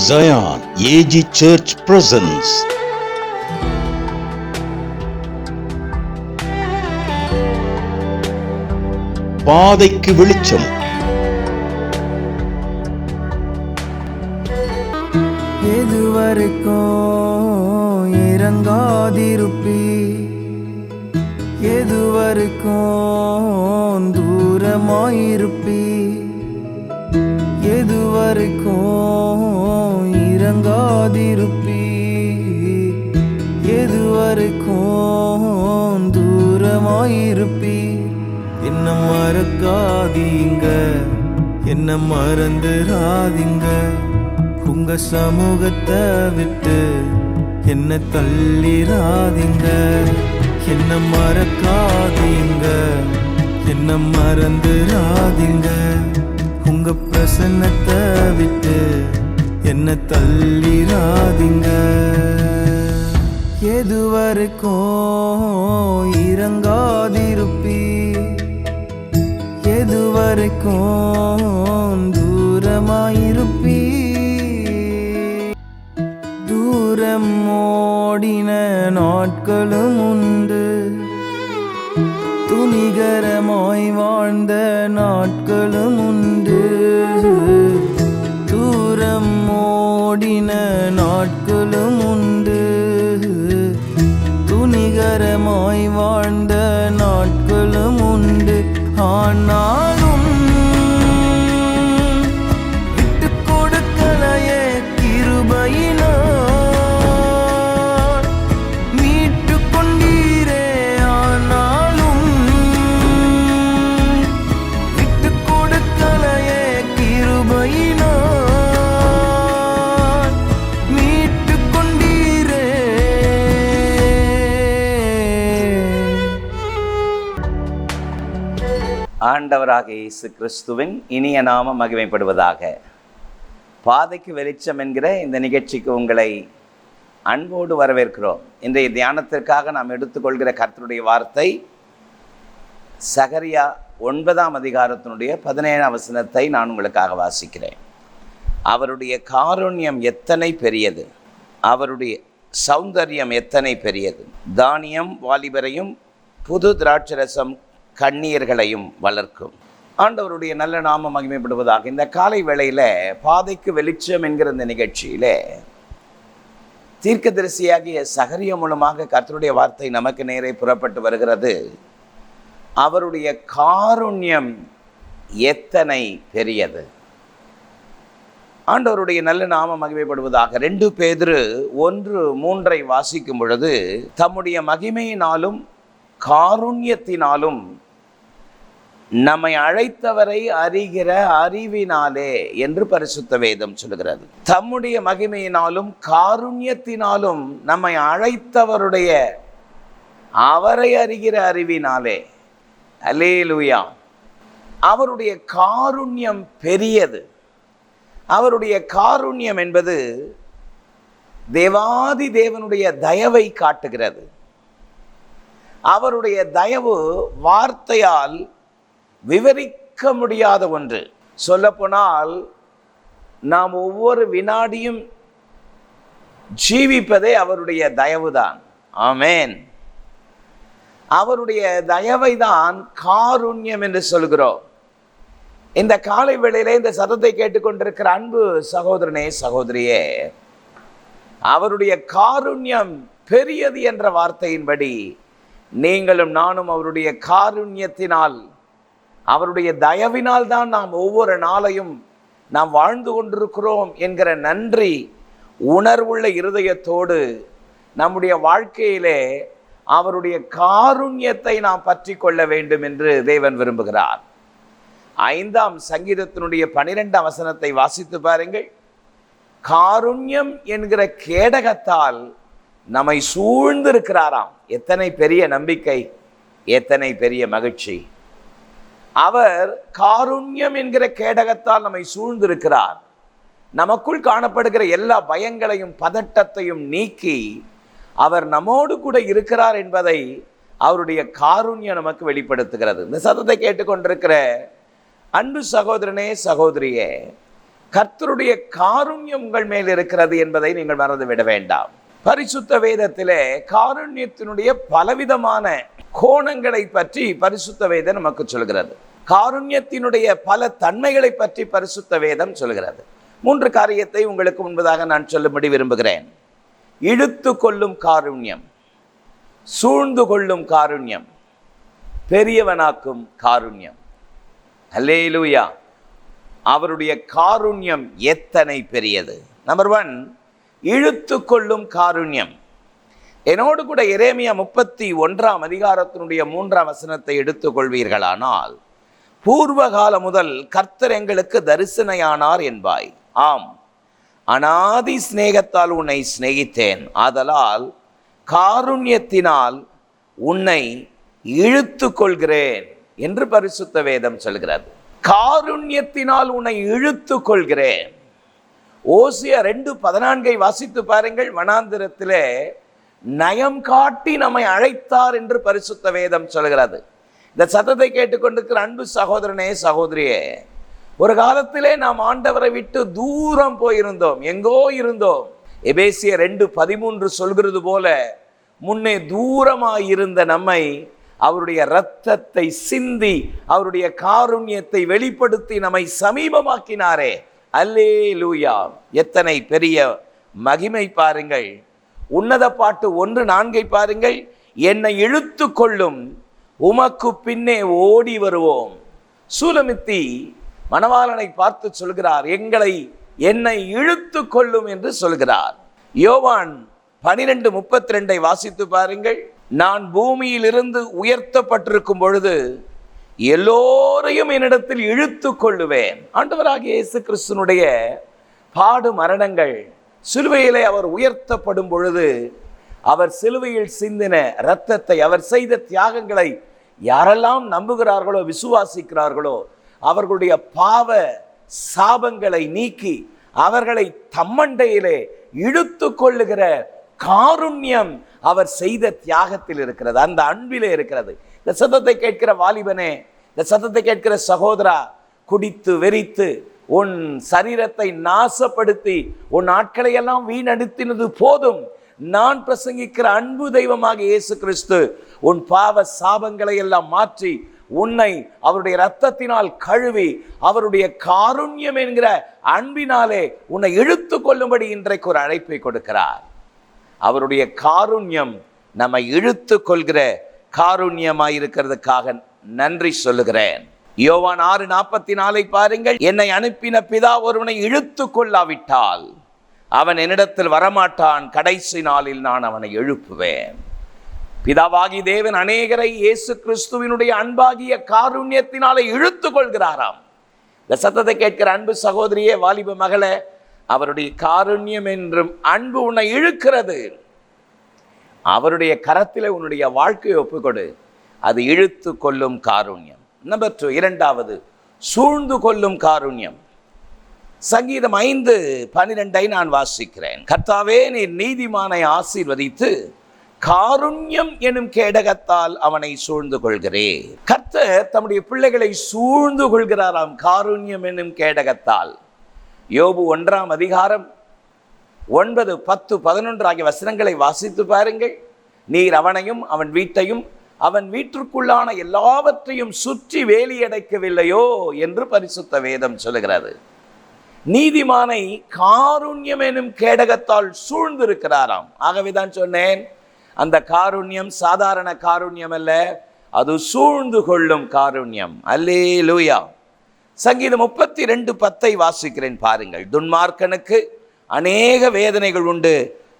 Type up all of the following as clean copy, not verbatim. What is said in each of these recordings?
Zion AG Church presents பாதைக்கு வெளிச்சம். எதுவரைக்கும் இறங்காதிருப்பி, எதுவரைக்கும் தூரமாயிருப்பி, எதுவரைக்கும் இறங்காதிருப்பி, எதுவரைக்கும் தூரமாயிருப்பி. என்ன மறக்காதீங்க, என்ன மறந்துடாதீங்க, உங்க சமூகத்தை விட்டு என்ன தள்ளிராதீங்க. என்ன மறக்காதீங்க, என்ன மறந்துடாதீங்க, உங்க பிரசன்னத்தை விட்டு என்ன தள்ளிராதீங்க. எதுவரைக்கும் இறங்காதிருப்பி, எதுவரைக்கும் தூரமாயிருப்பி. தூரம் ஓடின நாட்களும் உண்டு, துணிகரமாய் வாழ்ந்த நாட்களும் உண்டு. தூரம் ஓடின நாட்களும் உண்டு, துணிகரமாய் வாழ்ந்த நாட்களும் உண்டு. ஆனாலும் விட்டு கொடுக்கலையே கிருபையினார் மீட்டு கொண்டீரே. ஆனாலும் விட்டு கொடுக்கலையே கிருபையினார் மீட்டு கொண்டீரே. ஆண்டவராக இயேசு கிறிஸ்துவின் இனிய நாமம் மகிமைப்படுவதாக. பாதைக்கு வெளிச்சம் என்கிற இந்த நிகழ்ச்சிக்கு உங்களை அன்போடு வரவேற்கிறோம். இன்றைய தியானத்திற்காக நாம் எடுத்துக்கொள்கிற கர்த்தருடைய வார்த்தை சகரியா 9ஆம் அதிகாரத்தினுடைய 17ஆம் வசனத்தை நான் உங்களுக்காக வாசிக்கிறேன். அவருடைய காருண்யம் எத்தனை பெரியது, அவருடைய சௌந்தரியம் எத்தனை பெரியது. தானியம் வாலிபரையும் புது திராட்சரசம் கண்ணீர்களையும் வளர்க்கும். ஆண்டவருடைய நல்ல நாமம் மகிமைப்படுவதாக. இந்த காலை வேளையில் பாதைக்கு வெளிச்சம் என்கிற இந்த நிகழ்ச்சியிலே தீர்க்கதரிசியாகிய சகரியா மூலமாக கர்த்தருடைய வார்த்தை நமக்கு நேரே புறப்பட்டு வருகிறது. அவருடைய காருண்யம் எத்தனை பெரியது. ஆண்டவருடைய நல்ல நாமம் மகிமைப்படுவதாக. 2 பேதுரு 1:3 வாசிக்கும் பொழுது, தம்முடைய மகிமையினாலும் காருண்யத்தினாலும் நம்மை அழைத்தவரை அறிகிற அறிவினாலே என்று பரிசுத்த வேதம் சொல்கிறது. தம்முடைய மகிமையினாலும் காருண்யத்தினாலும் நம்மை அழைத்தவருடைய அவரை அறிகிற அறிவினாலே. அல்லேலூயா. அவருடைய காருண்யம் பெரியது. அவருடைய காருண்யம் என்பது தேவாதி தேவனுடைய தயவை காட்டுகிறது. அவருடைய தயவு வார்த்தையால் விவரிக்க முடியாத ஒன்று. சொல்லப்போனால் நாம் ஒவ்வொரு வினாடியும் ஜீவிப்பதே அவருடைய தயவுதான். ஆமென். அவருடைய தயவை தான் காருண்யம் என்று சொல்கிறோம். இந்த காலை வேளையிலே இந்த சத்தத்தை கேட்டுக்கொண்டிருக்கிற அன்பு சகோதரனே சகோதரியே, அவருடைய காருண்யம் பெரியது என்ற வார்த்தையின்படி நீங்களும் நானும் அவருடைய காருண்யத்தினால், அவருடைய தயவினால் தான் நாம் ஒவ்வொரு நாளையும் நாம் வாழ்ந்து கொண்டிருக்கிறோம் என்கிற நன்றி உணர்வுள்ள இருதயத்தோடு நம்முடைய வாழ்க்கையிலே அவருடைய காருண்யத்தை நாம் பற்றி கொள்ள வேண்டும் என்று தேவன் விரும்புகிறார். 5ஆம் சங்கீதத்தினுடைய 12ஆம் வசனத்தை வாசித்து பாருங்கள். காருண்யம் என்கிற கேடகத்தால் நம்மை சூழ்ந்திருக்கிறாராம். எத்தனை பெரிய நம்பிக்கை, எத்தனை பெரிய மகிழ்ச்சி. அவர் காருண்யம் என்கிற கேடகத்தால் நம்மை சூழ்ந்திருக்கிறார். நமக்குள் காணப்படுகிற எல்லா பயங்களையும் பதட்டத்தையும் நீக்கி அவர் நம்மோடு கூட இருக்கிறார் என்பதை அவருடைய காருண்யம் நமக்கு வெளிப்படுத்துகிறது. இந்த சத்தத்தை கேட்டுக்கொண்டிருக்கிற அன்பு சகோதரனே சகோதரியே, கர்த்தருடைய காருண்யம் உங்கள் மேல் இருக்கிறது என்பதை நீங்கள் மறந்துவிட வேண்டாம். பரிசுத்த வேதத்திலே காருண்யத்தினுடைய பலவிதமான கோணங்களை பற்றி பரிசுத்த வேதம் நமக்கு சொல்கிறது. காருண்யத்தினுடைய பல தன்மைகளை பற்றி பரிசுத்த வேதம் சொல்கிறது. 3 காரியத்தை உங்களுக்கு முன்பதாக நான் சொல்லும்படி விரும்புகிறேன். இழுத்து கொள்ளும் காருண்யம், சூழ்ந்து கொள்ளும் காருண்யம், பெரியவனாக்கும் காருண்யம். அல்லேலூயா! அவருடைய காருண்யம் எத்தனை பெரியது. நம்பர் 1, இழுத்து கொள்ளும் காருண்யம். என்னோடு கூட எரேமியா 31ஆம் அதிகாரத்தினுடைய 3ஆம் வசனத்தை எடுத்துக் கொள்வீர்களானால், பூர்வகால முதல் கர்த்தர் எங்களுக்கு தரிசனையானார் என்பாய். ஆம், அநாதி சிநேகத்தால் உன்னை சிநேகித்தேன், ஆதலால் காருண்யத்தினால் உன்னை இழுத்து கொள்கிறேன் என்று பரிசுத்த வேதம் சொல்கிறது. காருண்யத்தினால் உன்னை இழுத்து கொள்கிறேன். ஓசியா 2:14 வாசித்து பாருங்கள். வனாந்திரத்திலே நயம் காட்டி நம்மை அழைத்தார் என்று பரிசுத்த வேதம் சொல்கிறது. இந்த சத்தத்தை கேட்டுக்கொண்டிருக்கிற அன்பு சகோதரனே, சகோதரியே, ஒரு காலத்திலே நாம் ஆண்டவரை விட்டு தூரம் போயிருந்தோம், எங்கோ இருந்தோம். எபேசியர் 2:13 சொல்கிறது போல, முன்னே தூரமாயிருந்த நம்மை அவருடைய இரத்தத்தை சிந்தி அவருடைய காருண்யத்தை வெளிப்படுத்தி நம்மை சமீபமாக்கினாரே. அல்லேலூயா! எத்தனை பெரிய மகிமை பாருங்கள். உன்னத பாட்டு 1:4 பாருங்கள். என்னை இழுத்து கொள்ளும், உமக்கு பின்னே ஓடி வருவோம். சூலமித்தி மணவாளனை பார்த்து சொல்கிறார், என்னை இழுத்து கொள்ளும் என்று சொல்கிறார். யோவான் 12:32 வாசித்து பாருங்கள். நான் பூமியிலிருந்து உயர்த்தப்பட்டிருக்கும் பொழுது எல்லோரையும் என்னிடத்தில் இழுத்து கொள்ளுவேன். ஆண்டவராகிய இயேசு கிறிஸ்துனுடைய பாடு மரணங்கள், சிலுவையிலே அவர் உயர்த்தப்படும் பொழுது அவர் சிலுவையில் சிந்தின இரத்தத்தை, அவர் செய்த தியாகங்களை யாரெல்லாம் நம்புகிறார்களோ, விசுவாசிக்கிறார்களோ, அவர்களுடைய பாவ சாபங்களை நீக்கி அவர்களை தம்மண்டையிலே இழுத்து கொள்ளுகிற காருண்யம் அவர் செய்த தியாகத்தில் இருக்கிறது, அந்த அன்பிலே இருக்கிறது. இந்த சத்தத்தை கேட்கிற வாலிபனே, இந்த சத்தத்தை கேட்கிற சகோதரா, குடித்து வெறித்து உன் சரீரத்தை நாசப்படுத்தி உன் நாட்களை எல்லாம் வீணடித்தினது போதும். நான் பிரசங்கிக்கிற அன்பு தெய்வமாக இயேசு கிறிஸ்து உன் பாவ சாபங்களை எல்லாம் மாற்றி உன்னை அவருடைய இரத்தத்தினால் கழுவி அவருடைய காருண்யம் என்கிற அன்பினாலே உன்னை இழுத்து கொள்ளும்படி இன்றைக்கு ஒரு அழைப்பை கொடுக்கிறார். அவருடைய காருண்யம் நம்மை இழுத்து கொள்கிற காருண்யமாயிருக்கிறதுக்காக நன்றி சொல்லுகிறேன். யோவான் 6:44 பாருங்கள். என்னை அனுப்பின பிதா ஒருவனை இழுத்து கொள்ளாவிட்டால் அவன் என்னிடத்தில் வரமாட்டான், கடைசி நாளில் நான் அவனை எழுப்புவேன். பிதாவாகி தேவன் அநேகரை இயேசு கிறிஸ்துவினுடைய அன்பாகிய காருண்யத்தினாலே இழுத்து கொள்கிறாராம். இந்த சத்தத்தை கேட்கிற அன்பு சகோதரியே, வாலிப மகளே, அவருடைய காருண்யம் என்றும் அன்பு உன்னை இழுக்கிறது. அவருடைய கரத்திலே உன்னுடைய வாழ்க்கையை ஒப்புக்கொடு. அது இழுத்து கொள்ளும் காருண்யம். நம்பர் 2, 2வது சூழ்ந்து கொள்ளும் காருண்யம். சங்கீதம் 5:12 நான் வாசிக்கிறேன். கர்த்தாவே, நீர் நீதிமானை ஆசீர்வதித்து காருண்யம் எனும் கேடகத்தால் அவனை சூழ்ந்து கொள்கிறேன். கர்த்தர் தம்முடைய பிள்ளைகளை சூழ்ந்து கொள்கிறாராம் காருண்யம் எனும் கேடகத்தால். யோபு 1ஆம் அதிகாரம் 9, 10, 11 ஆகிய வசனங்களை வாசித்து பாருங்கள். நீர் அவனையும் அவன் வீட்டையும் அவன் வீட்டிற்குள்ளான எல்லாவற்றையும் சுற்றி வேலியடைக்கவில்லையோ என்று பரிசுத்த வேதம் சொல்லுகிறது. நீதிமானை காருண்யம் எனும் கேடகத்தால் சூழ்ந்திருக்கிறாராம். ஆகவேதான் சொன்னேன், அந்த காருண்யம் சாதாரண காருண்யம் அல்ல, அது சூழ்ந்து கொள்ளும் காருண்யம். அல்லேலூயா! சங்கீதம் 32:10 வாசிக்கிறேன் பாருங்கள். துன்மார்க்கனுக்கு அநேக வேதனைகள் உண்டு,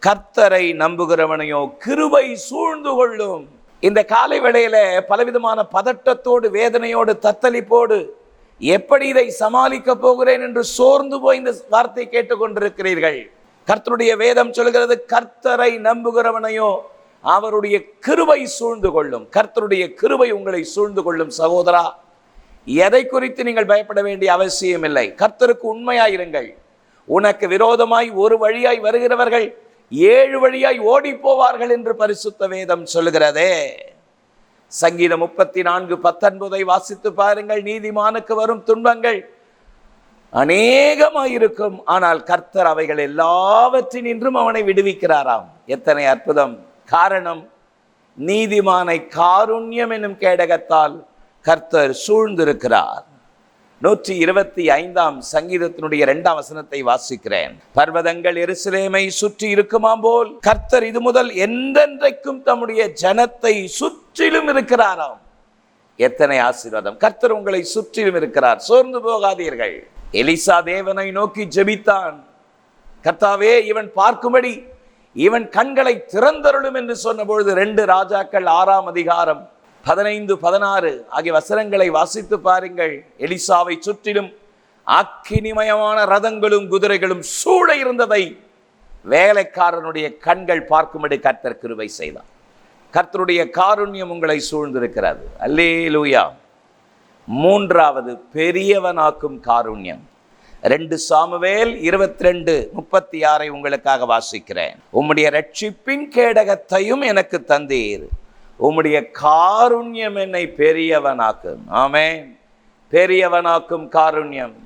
கர்த்தரை நம்புகிறவனையோ கிருபை சூழ்ந்து கொள்ளும். இந்த காலை வேளையில பலவிதமான பதட்டத்தோடு, வேதனையோடு, தத்தளிப்போடு எப்படி இதை சமாளிக்க போகிறேன் என்று சோர்ந்து போய் இந்த வார்த்தை கேட்டுக்கொண்டிருக்கிறீர்கள். கர்த்தருடைய வேதம் சொல்கிறது, கர்த்தரை நம்புகிறவனையோ அவருடைய கிருபை சூழ்ந்து கொள்ளும். கர்த்தருடைய கிருபை உங்களை சூழ்ந்து கொள்ளும். சகோதரா, எதை குறித்து நீங்கள் பயப்பட வேண்டிய அவசியம் இல்லை. கர்த்தருக்கு உண்மையாயிருங்கள். உனக்கு விரோதமாய் ஒரு வழியாய் வருகிறவர்கள் 7 வழியாய் ஓடி போவார்கள் என்று பரிசுத்த வேதம் சொல்லுகிறதே. சங்கீதம் 34:19 வாசித்து பாருங்கள். நீதிமானுக்கு வரும் துன்பங்கள் அநேகமாயிருக்கும். ஆனால் கர்த்தர் அவைகள் எல்லாவற்றினின்றும் அவனை விடுவிக்கிறாராம். எத்தனை அற்புதம்! காரணம், நீதிமானை காருண்யம் என்னும் கேடகத்தால் கர்த்தர் சூழ்ந்திருக்கிறார். 125 சங்கீதத்தினுடைய 2 வசனத்தை வாசிக்கிறேன். பர்வதங்கள் எருசலேமை சுற்றி இருக்குமாம் போல் கர்த்தர் இது முதல் என்றென்றைக்கும் தம்முடைய ஜனத்தை சுற்றிலும் இருக்கிறாராம். எத்தனை ஆசீர்வாதம்! கர்த்தர் உங்களை சுற்றிலும் இருக்கிறார். சோர்ந்து போகாதீர்கள். எலிசா தேவனை நோக்கி ஜெபித்தான். கர்த்தாவே, இவன் பார்க்கும்படி இவன் கண்களை திறந்தருளும் என்று சொன்ன பொழுது 2 ராஜாக்கள் 6 அதிகாரம் 15, 16 ஆகிய வசனங்களை வாசித்து பாருங்கள். எலிசாவை சுற்றிலும் அக்கினிமயமான ரதங்களும் குதிரைகளும் சூழ இருந்ததை வேலைக்காரனுடைய கண்கள் பார்க்கும்படி கர்த்தர் கிருபை செய்தார். கர்த்தருடைய காருண்யம் உங்களை சூழ்ந்திருக்கிறது. அல்லேலூயா. 3வது, பெரியவனாக்கும் காருண்யம். 2 சாமுவேல் 22:36 உங்களுக்காக வாசிக்கிறேன். உம்முடைய ரட்சிப்பின் கேடகத்தையும் எனக்கு தந்தீர், உம்முடைய காருண்யம் என்னை பெரியவனாக்கும். ஆமென். பெரியவனாக்கும் காருண்யம்.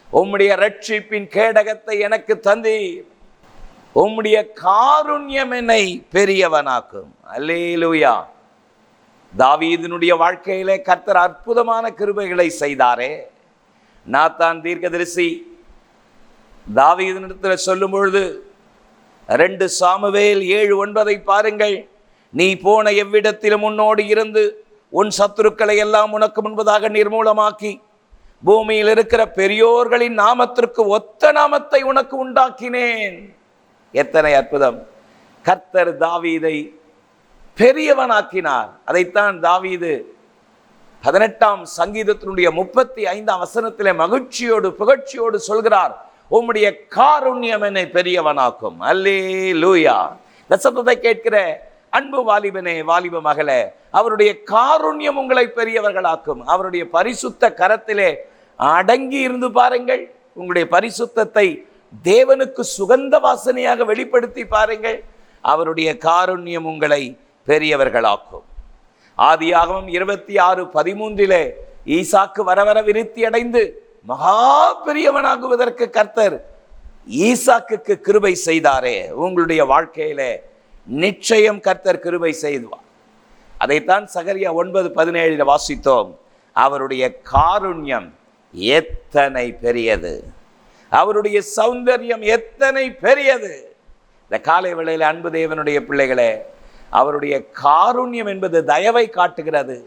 உம்முடைய ரட்சிப்பின் கேடகத்தை எனக்கு தந்தீர், உம்முடைய காருண்யம் என்னை பெரியவனாக்கும். அல்லேலூயா. தாவீதினுடைய வாழ்க்கையிலே கர்த்தர் அற்புதமான கிருபைகளை செய்தாரே. நாத்தான் தீர்க்கதரிசி தாவீதினிடத்தில் சொல்லும் பொழுது 2 சாமுவேல் 7:9 பாருங்கள். நீ போன எவ்விடத்திலும் உன்னோடு இருந்து உன் சத்துருக்களை எல்லாம் உனக்கு முன்பதாக நிர்மூலமாக்கி பூமியில் இருக்கிற பெரியோர்களின் நாமத்திற்கு ஒத்த நாமத்தை உனக்கு உண்டாக்கினேன். எத்தனை அற்புதம்! கர்த்தர் தாவீதை பெரியவனாக்கினார். அதைத்தான் தாவீது 18 சங்கீதத்தினுடைய 35 வசனத்திலே மகிழ்ச்சியோடு புகழ்ச்சியோடு சொல்கிறார், உம்முடைய காருண்யம் என்னை பெரியவனாக்கும். அல்லேலூயா. இந்த சத்தத்தை கேட்கிற அன்பு வாலிபனே, வாலிப மகளே, அவருடைய காருண்யம் உங்களை பெரியவர்களாக்கும். அவருடைய பரிசுத்த கரத்திலே அடங்கி இருந்து பாருங்கள். உங்களுடைய பரிசுத்தத்தை தேவனுக்கு சுகந்த வாசனையாக வெளிப்படுத்தி பாருங்கள். அவருடைய காருண்யம் உங்களை பெரியவர்களாக்கும். ஆதியாகமம் 26:13 ஈசாக்கு வர வர விருத்தி அடைந்து மகா பெரியவனாகுவதற்கு கர்த்தர் ஈசாக்குக்கு கிருபை செய்தாரே. உங்களுடைய வாழ்க்கையில நிச்சயம் கர்த்தர் கிருபை செய்வார். அதைத்தான் சகரியா 9:17 வாசித்தோம். அவருடைய காருண்யம் எத்தனை பெரியது, அவருடைய சௌந்தரியம் எத்தனை பெரியது. இந்த காலை வேளையில் அன்பு தேவனுடைய பிள்ளைகளே, அவருடைய காருண்யம் என்பது தயவை காட்டுகிறது.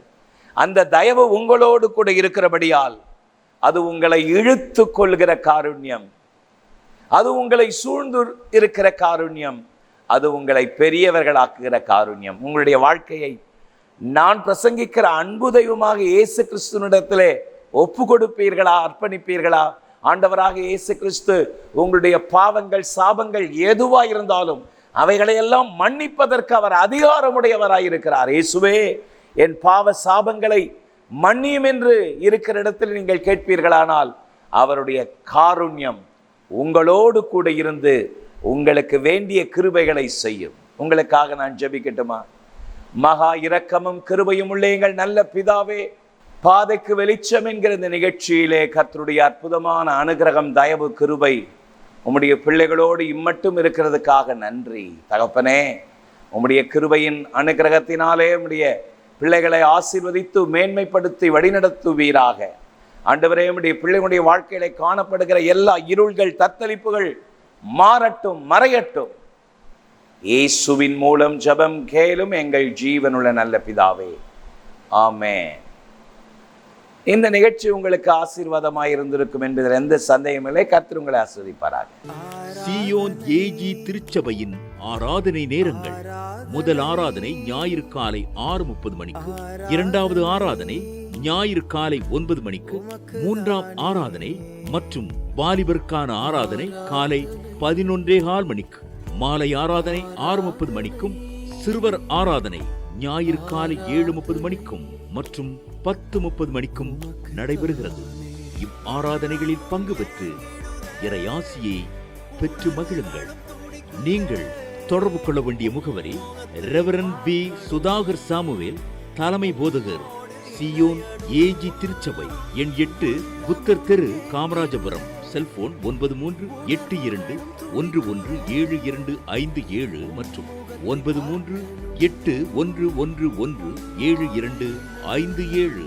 அந்த தயவு உங்களோடு கூட இருக்கிறபடியால் அது உங்களை இழுத்து கொள்கிற காருண்யம், அது உங்களை சூழ்ந்து இருக்கிற காருண்யம், அது உங்களை பெரியவர்களாக்குகிற காருண்யம். உங்களுடைய வாழ்க்கையை நான் பிரசங்கிக்கிற அன்பு தெய்வமாக இயேசு கிறிஸ்துவினிடத்திலே ஒப்பு கொடுப்பீர்களா, அர்ப்பணிப்பீர்களா? ஆண்டவராக இயேசு கிறிஸ்து உங்களுடைய பாவங்கள் சாபங்கள் எதுவாக இருந்தாலும் அவைகளையெல்லாம் மன்னிப்பதற்கு அவர் அதிகாரமுடையவராயிருக்கிறார். இயேசுவே, என் பாவ சாபங்களை மன்னியும் என்று இருக்கிற இடத்தில் நீங்கள் கேட்பீர்களானால் அவருடைய காருண்யம் உங்களோடு கூட இருந்து உங்களுக்கு வேண்டிய கிருபைகளை செய்யும். உங்களுக்காக நான் ஜெபிக்கட்டுமா? மகா இரக்கமும் கிருபையும் உள்ள எங்கள் நல்ல பிதாவே, பாதைக்கு வெளிச்சம் என்கிற இந்த நிகழ்ச்சியிலே கர்த்தருடைய அற்புதமான அனுகிரகம், தயவு, கிருபை உம்முடைய பிள்ளைகளோடு இம்மட்டும் இருக்கிறதுக்காக நன்றி தகப்பனே. உம்முடைய கிருபையின் அனுகிரகத்தினாலே உம்முடைய பிள்ளைகளை ஆசீர்வதித்து மேன்மைப்படுத்தி வழிநடத்துவீராக. ஆண்டவரே, உம்முடைய பிள்ளைகளுடைய வாழ்க்கையில காணப்படுகிற எல்லா இருள்கள், தத்தளிப்புகள் மாறட்டும், மறையட்டும். இயேசுவின் மூலம் ஜெபம் கேளும் எங்கள் ஜீவனுள்ள நல்ல பிதாவே, ஆமென். இந்த நிகழ்ச்சி உங்களுக்கு ஆசீர்வாதமாக இருந்திருக்கும் என்பதில் எந்த சந்தேகமில்லை. கர்த்தர் உங்களை ஆசீர்வதிப்பாராக. சீயோன் ஏஜி திருச்சபையின் ஆராதனை நேரங்கள்: முதல் ஆராதனை ஞாயிறு காலை 6:30 மணிக்கு, 2வது ஆராதனை ஞாயிறு காலை 9 மணிக்கு, 3ஆம் ஆராதனை மற்றும் வாலிபருக்கான ஆராதனை காலை 11:15 மணிக்கு, மாலை ஆராதனை 6:30 மணிக்கும், சிறுவர் ஆராதனை ஞாயிறு காலை 7:30 மணிக்கும் மற்றும் 10:30 மணிக்கும் நடைபெறுகிறது. இவ் ஆராதனைகளில் பங்கு பெற்று இறையாசியை பெற்று மகிழுங்கள். நீங்கள் தொடர்பு கொள்ள வேண்டிய முகவரி: ரெவரண்ட் பி. சுதாகர் சாமுவேல், தலைமை போதகர், சியோன் ஏஜி திருச்சபை, எண் 8, புத்தர் தெரு, காமராஜபுரம். செல்போன் 93-8111-7257 மற்றும் 93-8111-7257.